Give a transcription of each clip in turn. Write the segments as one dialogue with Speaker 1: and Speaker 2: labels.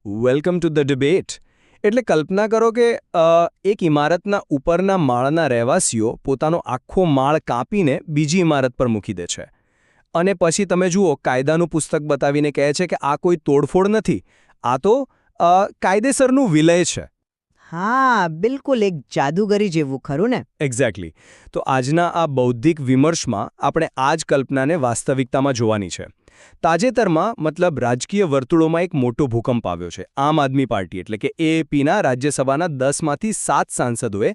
Speaker 1: Welcome to the debate. એટલે કલ્પના કરો કે એક ઇમારતના ઉપરના માળના રહેવાસીઓ પોતાનો આખો માળ કાપીને બીજી ઇમારત પર મૂકી દે છે. અને પછી તમે જુઓ કાયદાનું પુસ્તક બતાવીને કહે છે કે આ કોઈ તોડફોડ નથી, આ તો કાયદેસરનું વિલય છે.
Speaker 2: હા, બિલકુલ એક જાદુગરી જેવું ખરું ને.
Speaker 1: એક્ઝેક્ટલી. તો આજના આ બૌદ્ધિક વિમર્શમાં આપણે આ જ કલ્પનાને વાસ્તવિકતામાં જોવાની છે. તાજેતરમાં મતલબ રાજકીય વર્તુળોમાં એક મોટો ભૂકંપ આવ્યો છે. આમ આદમી પાર્ટી એટલે કે એએપીના રાજ્યસભાના 10માંથી 7 સાંસદોએ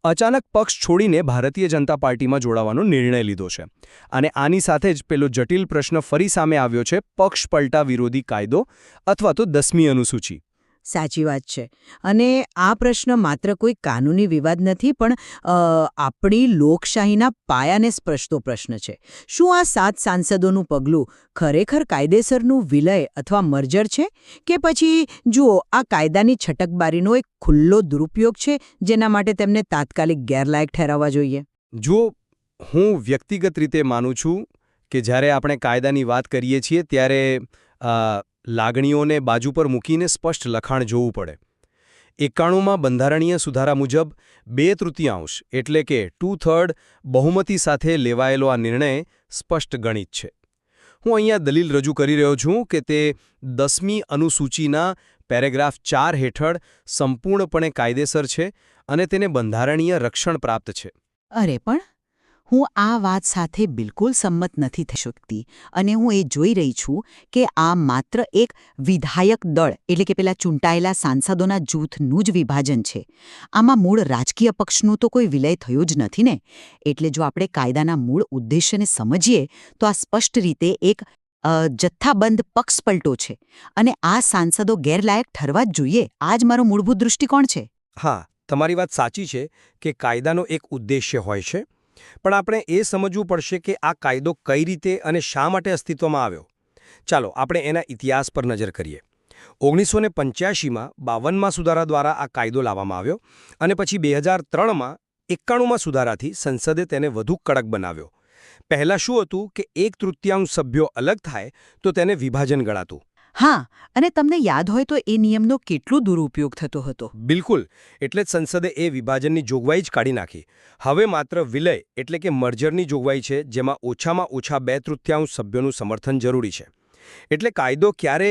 Speaker 1: અચાનક પક્ષ છોડીને ભારતીય જનતા પાર્ટીમાં જોડાવાનો નિર્ણય લીધો છે. અને આની સાથે જ પેલો જટિલ પ્રશ્ન ફરી સામે આવ્યો છે, પક્ષ પલટા વિરોધી કાયદો અથવા તો 10મી અનુસૂચિ.
Speaker 2: સાચી વાત છે. અને આ પ્રશ્ન માત્ર કોઈ કાનૂની વિવાદ નથી, પણ આપણી લોકશાહીના પાયાને સ્પર્શતો પ્રશ્ન છે. શું આ 7 સાંસદોનું પગલું ખરેખર કાયદેસરનું વિલય અથવા મર્જર છે, કે પછી જુઓ આ કાયદાની છટકબારીનો એક ખુલ્લો દુરુપયોગ છે જેના માટે તેમને તાત્કાલિક ગેરલાયક ઠેરવવા જોઈએ?
Speaker 1: જો હું વ્યક્તિગત રીતે માનું છું કે જ્યારે આપણે કાયદાની વાત કરીએ છીએ ત્યારે લાગણીઓને બાજુ પર મૂકીને સ્પષ્ટ લખાણ જોવું પડે. 91માં બંધારણીય સુધારા મુજબ 2/3 એટલે કે 2/3 બહુમતી સાથે લેવાયેલો આ નિર્ણય સ્પષ્ટ ગણિત છે. હું અહીંયા દલીલ રજૂ કરી રહ્યો છું કે તે 10મી અનુસૂચિના પેરેગ્રાફ 4 હેઠળ સંપૂર્ણપણે કાયદેસર છે અને તેને બંધારણીય રક્ષણ પ્રાપ્ત છે.
Speaker 2: અરે પણ હું આ વાત સાથે બિલકુલ સંમત નથી થઈ શકતી, અને હું એ જોઈ રહી છું કે આ માત્ર એક વિધાયક દળ એટલે કે પેલા ચૂંટાયેલા સાંસદોના જૂથનું જ વિભાજન છે. આમાં મૂળ રાજકીય પક્ષનું તો કોઈ વિલય થયું જ નથી ને. એટલે જો આપણે કાયદાના મૂળ ઉદ્દેશ્યને સમજીએ તો આ સ્પષ્ટ રીતે એક જથ્થાબંધ પક્ષપલટો છે, અને આ સાંસદો ગેરલાયક ઠરવા જ જોઈએ. આ જ મારો મૂળભૂત દૃષ્ટિકોણ છે.
Speaker 1: હા, તમારી વાત સાચી છે કે કાયદાનો એક ઉદ્દેશ્ય હોય છે, પણ આપણે એ સમજવું પડશે કે આ કાયદો કઈ રીતે અને શા માટે અસ્તિત્વમાં આવ્યો. ચાલો આપણે એના ઇતિહાસ પર નજર કરીએ. 1985માં 52મા સુધારા દ્વારા આ કાયદો લાવવામાં આવ્યો અને પછી 2003માં 91મા સુધારાથી સંસદે તેને વધુ કડક બનાવ્યો. પહેલાં શું હતું કે 1/3 સભ્યો અલગ થાય તો તેને વિભાજન ગણાતું.
Speaker 2: હા, અને તમને યાદ હોય તો એ નિયમનો કેટલો દુરુપયોગ થતો હતો.
Speaker 1: બિલકુલ. એટલે જ સંસદે એ વિભાજનની જોગવાઈ જ કાઢી નાખી. હવે માત્ર વિલય એટલે કે મર્જરની જોગવાઈ છે, જેમાં ઓછામાં ઓછા 2/3 સભ્યોનું સમર્થન જરૂરી છે. એટલે કાયદો ક્યારે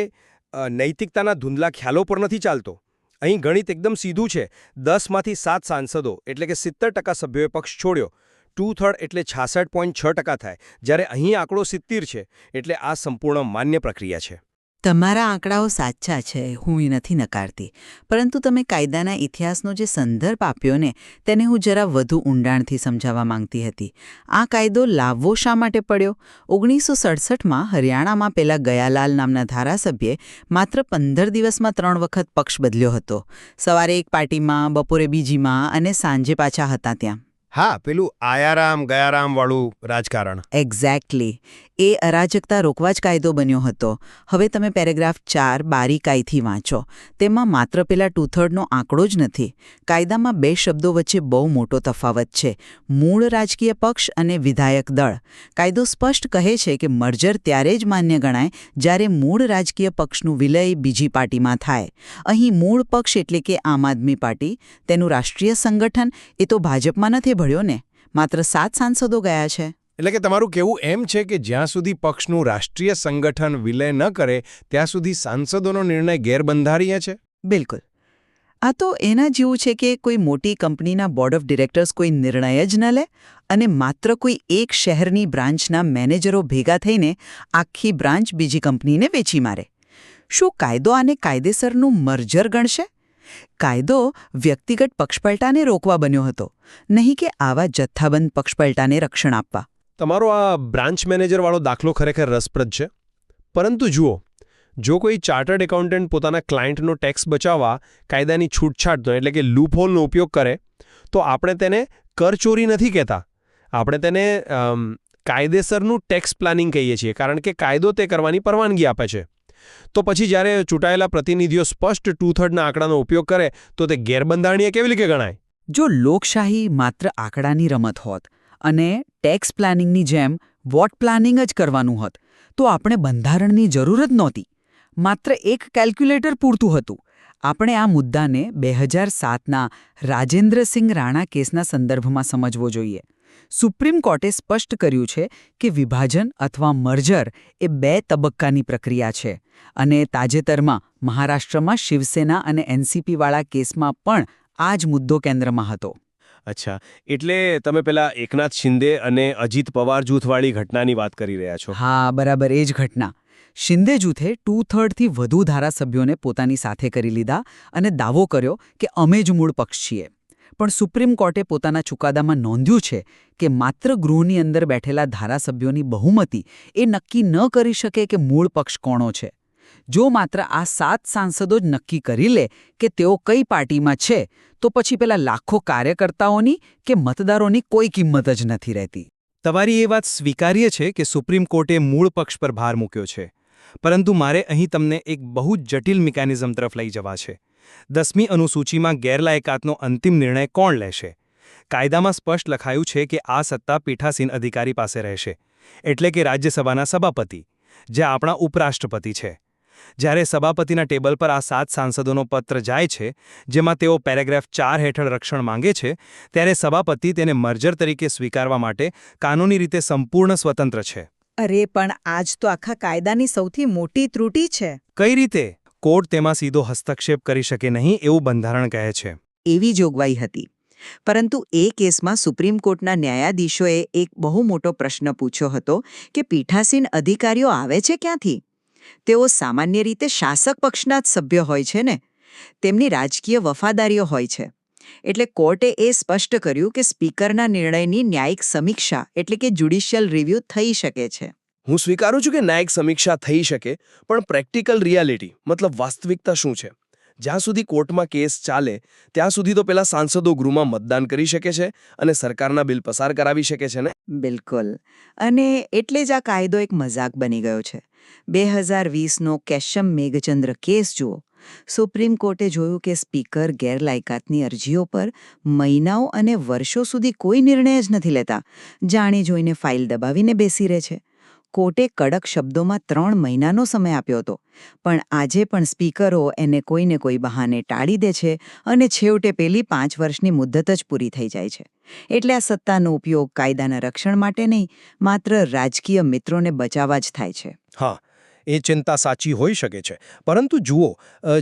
Speaker 1: નૈતિકતાના ધૂંધલા ખ્યાલો પર નથી ચાલતો. અહીં ગણિત એકદમ સીધું છે. 10માંથી 7 સાંસદો એટલે કે 70% સભ્યોએ પક્ષ છોડ્યો. 2/3 એટલે 66.6% થાય, જ્યારે અહીં આંકડો 70 છે. એટલે આ સંપૂર્ણ માન્ય પ્રક્રિયા છે.
Speaker 2: તમારા આંકડાઓ સાચા છે, હું એ નથી નકારતી, પરંતુ તમે કાયદાના ઇતિહાસનો જે સંદર્ભ આપ્યો ને તેને હું જરા વધુ ઊંડાણથી સમજાવવા માંગતી હતી. આ કાયદો લાવવો શા માટે પડ્યો? 1967માં હરિયાણામાં પેલા ગયાલાલ નામના ધારાસભ્યે માત્ર 15 દિવસમાં 3 વખત પક્ષ બદલ્યો હતો. સવારે એક પાર્ટીમાં, બપોરે બીજીમાં અને સાંજે પાછા હતા ત્યાં.
Speaker 1: હા, પેલું આયારામ ગયારામ વાળું રાજકારણ.
Speaker 2: એક્ઝેક્ટલી. એ અરાજકતા રોકવા જ કાયદો બન્યો હતો. હવે તમે પેરેગ્રાફ 4 બારીકાઈથી વાંચો. તેમાં માત્ર પેલા 2/3નો આંકડો જ નથી. કાયદામાં 2 શબ્દો વચ્ચે બહુ મોટો તફાવત છે: મૂળ રાજકીય પક્ષ અને વિધાયક દળ. કાયદો સ્પષ્ટ કહે છે કે મર્જર ત્યારે જ માન્ય ગણાય જ્યારે મૂળ રાજકીય પક્ષનું વિલય બીજી પાર્ટીમાં થાય. અહીં મૂળ પક્ષ એટલે કે આમ આદમી પાર્ટી, તેનું રાષ્ટ્રીય સંગઠન એ તો ભાજપમાં નથી ભળ્યો ને. માત્ર 7 સાંસદો ગયા છે.
Speaker 3: એટલે કે તમારું કહેવું એમ છે કે જ્યાં સુધી પક્ષનું રાષ્ટ્રીય સંગઠન વિલય ન કરે ત્યાં સુધી સાંસદોનો નિર્ણય ગેરબંધારીય છે?
Speaker 2: બિલકુલ. આ તો એના જેવું છે કે કોઈ મોટી કંપનીના બોર્ડ ઓફ ડિરેક્ટર્સ કોઈ નિર્ણય જ ન લે અને માત્ર કોઈ એક શહેરની બ્રાન્ચના મેનેજરો ભેગા થઈને આખી બ્રાન્ચ બીજી કંપનીને વેચી મારે. શું કાયદો આને કાયદેસરનું મર્જર ગણશે? કાયદો વ્યક્તિગત પક્ષપલટાને રોકવા બન્યો હતો, નહીં કે આવા જથ્થાબંધ પક્ષપલટાને રક્ષણ આપવા.
Speaker 3: તમારો આ બ્રાન્ચ મેનેજરવાળો દાખલો ખરેખર રસપ્રદ છે. પરંતુ જુઓ, જો કોઈ ચાર્ટર્ડ એકાઉન્ટન્ટ પોતાના ક્લાયન્ટનો ટેક્સ બચાવવા કાયદાની છૂટછાટનો એટલે કે લૂપહોલનો ઉપયોગ કરે તો આપણે તેને કરચોરી નથી કહેતા. આપણે તેને કાયદેસરનું ટેક્સ પ્લાનિંગ કહીએ છીએ, કારણ કે કાયદો તે કરવાની પરવાનગી આપે છે. તો પછી જ્યારે ચૂંટાયેલા પ્રતિનિધિઓ સ્પષ્ટ 2/3ના આંકડાનો ઉપયોગ કરે તો તે ગેરબંધારણીય કેવી રીતે ગણાય?
Speaker 2: જો લોકશાહી માત્ર આંકડાની રમત હોત અને ટેક્સ પ્લાનિંગની જેમ વોટ પ્લાનિંગ જ કરવાનું હોત તો આપણે બંધારણની જરૂર જ નહોતી. માત્ર એક કેલ્ક્યુલેટર પૂરતું હતું. આપણે આ મુદ્દાને 2007ના રાજેન્દ્રસિંહ રાણા કેસના સંદર્ભમાં સમજવો જોઈએ. સુપ્રીમ કોર્ટે સ્પષ્ટ કર્યું છે કે વિભાજન અથવા મર્જર એ 2 તબક્કાની પ્રક્રિયા છે અને તાજેતરમાં મહારાષ્ટ્રમાં શિવસેના અને એનસીપીવાળા કેસમાં પણ આ જ મુદ્દો કેન્દ્રમાં હતો.
Speaker 3: અચ્છા, એટલે તમે પેલા એકનાથ શિંદે અને અજીત પવાર જૂથવાળી ઘટનાની વાત કરી રહ્યા છો.
Speaker 2: હા, બરાબર એ જ ઘટના. શિંદે જૂથે 2/3થી વધુ ધારાસભ્યોને પોતાની સાથે કરી લીધા અને દાવો કર્યો કે અમે જ મૂળ પક્ષ છીએ. પણ સુપ્રીમ કોર્ટે પોતાના ચુકાદામાં નોંધ્યું છે કે માત્ર ગૃહની અંદર બેઠેલા ધારાસભ્યોની બહુમતી એ નક્કી ન કરી શકે કે મૂળ પક્ષ કોનો છે. જો માત્ર આ 7 સાંસદો જ નક્કી કરી લે કે તેઓ કઈ પાર્ટીમાં છે, તો પછી પેલા લાખો કાર્યકર્તાઓની કે મતદારોની કોઈ કિંમત જ નથી રહેતી.
Speaker 1: તમારી એ વાત સ્વીકાર્ય છે કે સુપ્રીમ કોર્ટે મૂળ પક્ષ પર ભાર મૂક્યો છે, પરંતુ મારે અહીં તમને એક બહુ જ જટિલ મિકેનિઝમ તરફ લઈ જવા છે. 10મી અનુસૂચિમાં ગેરલાયકાતનો અંતિમ નિર્ણય કોણ લેશે? કાયદામાં સ્પષ્ટ લખાયું છે કે આ સત્તા પીઠાસીન અધિકારી પાસે રહેશે, એટલે કે રાજ્યસભાના સભાપતિ, જે આપણા ઉપરાષ્ટ્રપતિ છે. જ્યારે સભાપતિના ટેબલ પર આ 7 સાંસદોનો પત્ર જાય છે, જેમાં તેઓ પેરેગ્રાફ 4 હેઠળ રક્ષણ માંગે છે, ત્યારે સભાપતિ તેને મર્જર તરીકે સ્વીકારવા માટે કાનૂની રીતે સંપૂર્ણ સ્વતંત્ર છે.
Speaker 4: અરે પણ આજ તો આખા કાયદાની સૌથી મોટી ત્રુટિ છે.
Speaker 1: કઈ રીતે? કોર્ટ તેમાં સીધો હસ્તક્ષેપ કરી શકે નહીં એવું બંધારણ કહે છે.
Speaker 4: એવી જોગવાઈ હતી. પરંતુ એ કેસમાં સુપ્રીમ કોર્ટના ન્યાયાધીશોએ એક બહુ મોટો પ્રશ્ન પૂછ્યો હતો કે પીઠાસીન અધિકારીઓ આવે છે ક્યાંથી? તેઓ સામાન્ય રીતે શાસક પક્ષના જ સભ્ય હોય છે ને. તેમની રાજકીય વફાદારીઓ હોય છે. એટલે કોર્ટે એ સ્પષ્ટ કર્યું કે સ્પીકરના નિર્ણયની ન્યાયિક સમીક્ષા એટલે કે જ્યુડિશિયલ રિવ્યૂ થઈ શકે છે.
Speaker 3: હું સ્વીકારું છું કે ન્યાયિક સમીક્ષા થઈ શકે, પણ પ્રેક્ટિકલ રિયાલિટી મતલબ વાસ્તવિકતા શું છે? જ્યાં સુધી કોર્ટમાં કેસ ચાલે ત્યાં સુધી તો પેલા સાંસદો ગૃહમાં મતદાન કરી શકે છે અને સરકારના બિલ પસાર કરાવી શકે છે ને.
Speaker 4: બિલકુલ. અને એટલે જ આ કાયદો એક મજાક બની ગયો છે. 2020નો કેશમ મેઘચંદ્ર કેસ જુઓ. સુપ્રીમ કોર્ટે જોયું કે સ્પીકર ગેરલાયકાતની અરજીઓ પર મહિનાઓ અને વર્ષો સુધી કોઈ નિર્ણય જ નથી લેતા. જાણી જોઈને ફાઇલ દબાવીને બેસી રહે છે. કોર્ટે કડક શબ્દોમાં 3 મહિનાનો સમય આપ્યો હતો, પણ આજે પણ સ્પીકરો એને કોઈને કોઈ બહાને ટાળી દે છે અને છેવટે પેલી 5 વર્ષની મુદ્દત જ પૂરી થઈ જાય છે. એટલે આ સત્તાનો ઉપયોગ કાયદાના રક્ષણ માટે નહીં, માત્ર રાજકીય મિત્રોને બચાવવા જ થાય છે.
Speaker 1: હા, એ ચિંતા સાચી હોઈ શકે છે. પરંતુ જુઓ,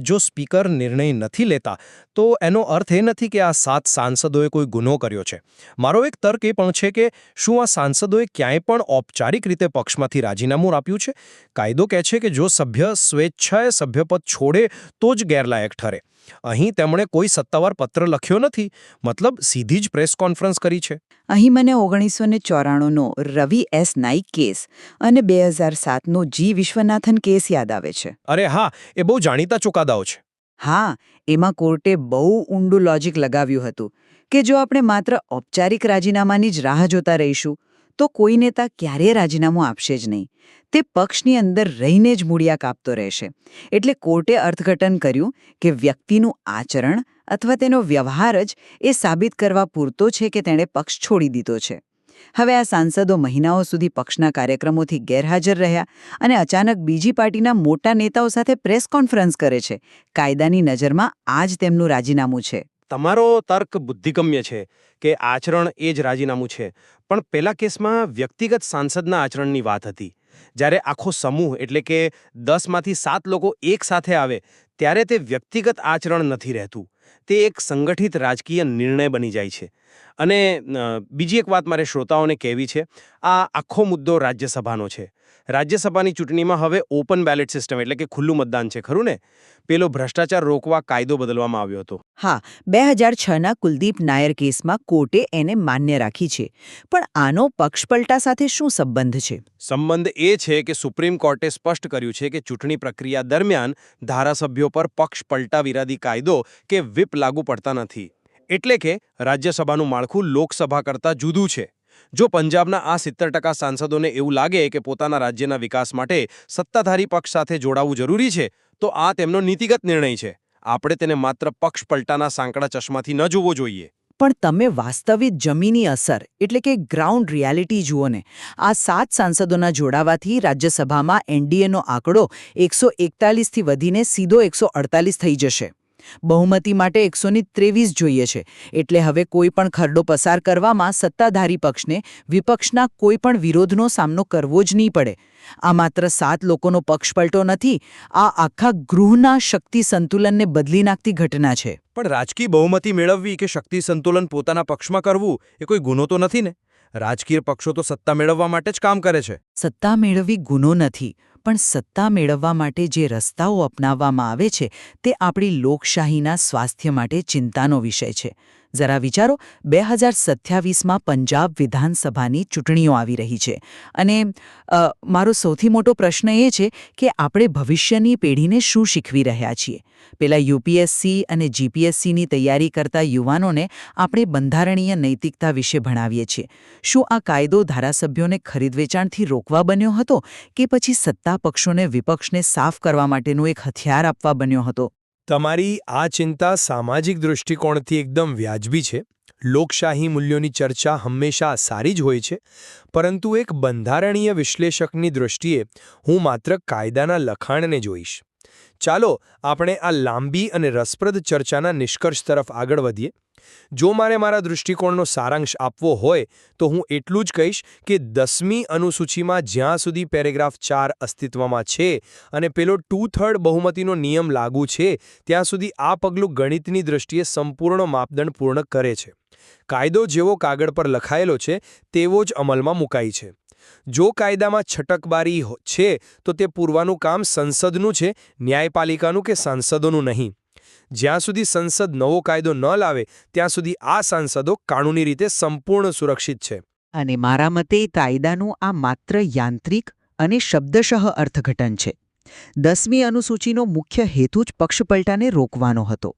Speaker 1: જો સ્પીકર નિર્ણય નથી લેતા તો એનો અર્થ એ નથી કે આ 7 સાંસદોએ કોઈ ગુનો કર્યો છે. મારો એક તર્ક એ પણ છે કે શું આ સાંસદોએ ક્યાંય પણ ઔપચારિક રીતે પક્ષમાંથી રાજીનામું આપ્યું છે? કાયદો કહે છે કે જો સભ્ય સ્વેચ્છાએ સભ્યપદ છોડે તો જ ગેરલાયક ઠરે. અહીં તેમણે કોઈ સત્તાવાર પત્ર લખ્યો નથી, મતલબ સીધી જ પ્રેસ કોન્ફરન્સ કરી છે.
Speaker 4: અહીં મને 1994નો રવિ એસ નાઈક કેસ અને 2007નો જી વિશ્વનાથન કેસ યાદ આવે છે.
Speaker 1: અરે હા, એ બહુ જાણીતા ચુકાદાઓ છે.
Speaker 4: હા, એમાં કોર્ટે બહુ ઊંડું લોજિક લગાવ્યું હતું કે જો આપણે માત્ર ઔપચારિક રાજીનામાની જ રાહ જોતા રહીશું તો કોઈ નેતા ક્યારેય રાજીનામું આપશે જ નહીં. તે પક્ષની અંદર રહીને જ મૂળિયા કાપતો રહેશે. એટલે કોર્ટે અર્થઘટન કર્યું કે વ્યક્તિનું આચરણ અથવા તેનો વ્યવહાર જ એ સાબિત કરવા પૂરતો છે કે તેણે પક્ષ છોડી દીધો છે. હવે આ સાંસદો મહિનાઓ સુધી પક્ષના કાર્યક્રમોથી ગેરહાજર રહ્યા અને અચાનક બીજી પાર્ટીના મોટા નેતાઓ સાથે પ્રેસ કોન્ફરન્સ કરે છે. કાયદાની નજરમાં આ જ તેમનું રાજીનામું છે.
Speaker 1: તમારો તર્ક બુદ્ધિગમ્ય છે કે આચરણ એ જ રાજીનામું છે, પણ પેલા કેસમાં વ્યક્તિગત સાંસદના આચરણની વાત હતી. જ્યારે આખો સમૂહ એટલે કે 10માંથી 7 લોકો એક સાથે આવે ત્યારે તે વ્યક્તિગત આચરણ નથી રહેતું. તે એક સંગઠિત રાજકીય નિર્ણય બની જાય છે. અને બીજી એક વાત મારે શ્રોતાઓને કહેવી છે, આ આખો મુદ્દો રાજ્યસભાનો છે. રાજ્યસભાની ચૂંટણીમાં હવે ઓપન બેલેટ સિસ્ટમ એટલે કે ખુલ્લું મતદાન છે, ખરું ને? પેલો ભ્રષ્ટાચાર રોકવા કાયદો બદલવામાં આવ્યો હતો.
Speaker 4: હા, 2006ના કુલદીપ નાયર કેસમાં કોર્ટે એને માન્ય રાખી છે. પણ આનો પક્ષપલટા સાથે શું સંબંધ છે?
Speaker 1: સંબંધ એ છે કે સુપ્રીમ કોર્ટે સ્પષ્ટ કર્યું છે કે ચૂંટણી પ્રક્રિયા દરમિયાન ધારાસભ્યો પર પક્ષપલટા વિરોધી કાયદો કે વ્હીપ લાગુ પડતા નથી. એટલે કે રાજ્યસભાનું માળખું લોકસભા કરતાં જુદું છે. જો પંજાબના આ 70% સાંસદોને એવું લાગે કે પોતાના રાજ્યના વિકાસ માટે સત્તાધારી પક્ષ સાથે જોડાવું જરૂરી છે, તો આ તેમનો નીતિગત નિર્ણય છે. આપણે તેને માત્ર પક્ષપલટાના સાંકડા ચશ્માથી ન જોવો જોઈએ.
Speaker 2: પણ તમે વાસ્તવિક જમીની અસર એટલે કે ગ્રાઉન્ડ રિયાલિટી જુઓ ને. આ 7 સાંસદોના જોડાવાથી રાજ્યસભામાં એનડીએનો આંકડો 141થી વધીને સીધો 148 થઈ જશે. બહુમતી માટે 123 જોઈએ છે. એટલે હવે કોઈ પણ ખરડો પસાર કરવામાં સત્તાધારી પક્ષને વિપક્ષના કોઈ પણ વિરોધનો સામનો કરવો જ નહીં પડે. આ માત્ર 7 લોકોનો પક્ષપલટો નથી, આ આખા ગૃહના શક્તિ સંતુલનને બદલી નાખતી ઘટના છે.
Speaker 1: પણ રાજકીય બહુમતી મેળવવી કે શક્તિ સંતુલન પોતાના પક્ષમાં કરવું એ કોઈ ગુનો તો નથી ને? રાજકીય પક્ષો તો સત્તા મેળવવા માટે જ કામ કરે છે.
Speaker 2: સત્તા મેળવવી ગુનો નથી, પણ સત્તા મેળવવા માટે જે રસ્તાઓ અપનાવવામાં આવે છે તે આપણી લોકશાહીના સ્વાસ્થ્ય માટે ચિંતાનો વિષય છે. જરા વિચારો, 2027માં પંજાબ વિધાનસભાની ચૂંટણીઓ આવી રહી છે અને મારો સૌથી મોટો પ્રશ્ન એ છે કે આપણે ભવિષ્યની પેઢીને શું શીખવી રહ્યા છીએ? પેલા યુપીએસસી અને જીપીએસસીની તૈયારી કરતા યુવાનોને આપણે બંધારણીય નૈતિકતા વિશે ભણાવીએ છીએ. શું આ કાયદો ધારાસભ્યોને ખરીદ વેચાણથી રોકવા બન્યો હતો કે પછી સત્તા પક્ષોને વિપક્ષને સાફ કરવા માટેનું એક હથિયાર આપવા બન્યો હતો?
Speaker 3: તમારી આ ચિંતા સામાજિક દૃષ્ટિકોણથી એકદમ વ્યાજબી છે. લોકશાહી મૂલ્યોની ચર્ચા હંમેશા સારી જ હોય છે, પરંતુ એક બંધારણીય વિશ્લેષકની દૃષ્ટિએ હું માત્ર કાયદાના લખાણને જોઈશ. ચાલો આપણે આ લાંબી અને રસપ્રદ ચર્ચાના નિષ્કર્ષ તરફ આગળ વધીએ. જો મારે મારા દૃષ્ટિકોણનો સારાંશ આપવો હોય તો હું એટલું જ કહીશ કે 10મી અનુસૂચિમાં જ્યાં સુધી પેરેગ્રાફ 4 અસ્તિત્વમાં છે અને પેલો 2/3 બહુમતીનો નિયમ લાગુ છે ત્યાં સુધી આ પગલું ગણિતની દૃષ્ટિએ સંપૂર્ણ માપદંડ પૂર્ણ કરે છે. કાયદો જેવો કાગળ પર લખાયેલો છે તેવો જ અમલમાં મુકાય છે. જો કાયદામાં છટકબારી છે તો તે પૂરવાનું કામ સંસદનું છે, ન્યાયપાલિકાનું કે સાંસદોનું નહીં. જ્યાં સુધી સંસદ નવો કાયદો ન લાવે ત્યાં સુધી આ સાંસદો કાનૂની રીતે સંપૂર્ણ સુરક્ષિત છે.
Speaker 2: અને મારા મતે કાયદાનું આ માત્ર યાંત્રિક અને શબ્દશઃ અર્થઘટન છે. 10મી અનુસૂચિનો મુખ્ય હેતુ જ પક્ષપલટાને રોકવાનો હતો.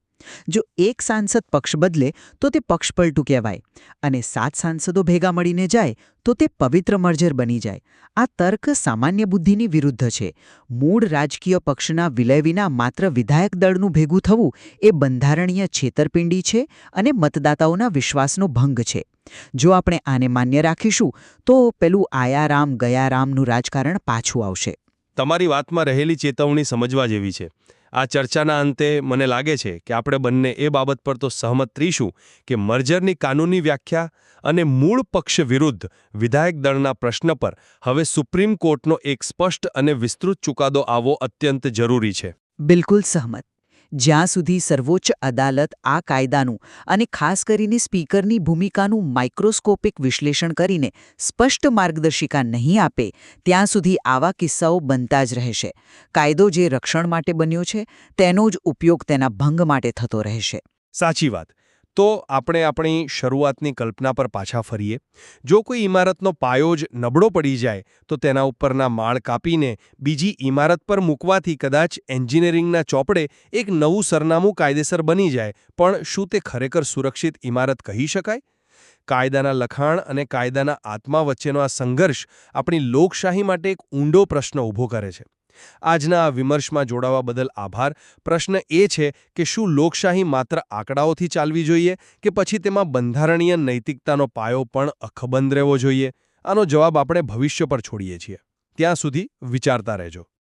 Speaker 2: જો એક સાંસદ પક્ષ બદલે તો તે પક્ષપલટું કહેવાય અને 7 સાંસદો ભેગા મળીને જાય તો તે પવિત્ર મર્જર બની જાય. આ તર્ક સામાન્ય બુદ્ધિની વિરુદ્ધ છે. મૂળ રાજકીય પક્ષના વિલય વિના માત્ર વિધાયક દળનું ભેગું થવું એ બંધારણીય છેતરપિંડી છે અને મતદાતાઓના વિશ્વાસનો ભંગ છે. જો આપણે આને માન્ય રાખીશું તો પેલું આયા રામ ગયા રામનું રાજકારણ પાછું આવશે.
Speaker 3: તમારી વાતમાં રહેલી ચેતવણી સમજવા જેવી છે. આ ચર્ચાના અંતે મને લાગે છે કે આપણે બંને એ બાબત પર તો સહમત રહીશું કે મર્જરની કાનૂની વ્યાખ્યા અને મૂળ પક્ષ વિરુદ્ધ વિધાયક દળના પ્રશ્ન પર હવે સુપ્રીમ કોર્ટનો એક સ્પષ્ટ અને વિસ્તૃત ચુકાદો આવવો અત્યંત જરૂરી છે.
Speaker 2: બિલકુલ સહમત. જ્યાં સુધી સર્વોચ્ચ અદાલત આ કાયદાનું અને ખાસ કરીને સ્પીકરની ભૂમિકાનું માઇક્રોસ્કોપિક વિશ્લેષણ કરીને સ્પષ્ટ માર્ગદર્શિકા નહીં આપે ત્યાં સુધી આવા કિસ્સાઓ બનતા જ રહેશે. કાયદો જે રક્ષણ માટે બન્યો છે તેનો જ ઉપયોગ તેના ભંગ માટે થતો રહેશે.
Speaker 3: સાચી વાત. તો આપણે આપણી શરૂઆતની કલ્પના પર પાછા ફરીએ. જો કોઈ ઇમારતનો પાયો જ નબળો પડી જાય તો તેના ઉપરના માળ કાપીને બીજી ઇમારત પર મૂકવાથી કદાચ એન્જિનિયરિંગના ચોપડે એક નવું સરનામું કાયદેસર બની જાય, પણ શું તે ખરેખર સુરક્ષિત ઇમારત કહી શકાય? કાયદાના લખાણ અને કાયદાના આત્મા વચ્ચેનો આ સંઘર્ષ આપણી લોકશાહી માટે એક ઊંડો પ્રશ્ન ઊભો કરે છે. આજના આ વિમર્શમાં જોડાવા બદલ આભાર. પ્રશ્ન એ છે કે શું લોકશાહી માત્ર આંકડાઓથી ચાલવી જોઈએ કે પછી તેમાં બંધારણીય નૈતિકતાનો પાયો પણ અકબંધ રહેવો જોઈએ? આનો જવાબ આપણે ભવિષ્ય પર છોડીએ છીએ. ત્યાં સુધી વિચારતા રહેજો.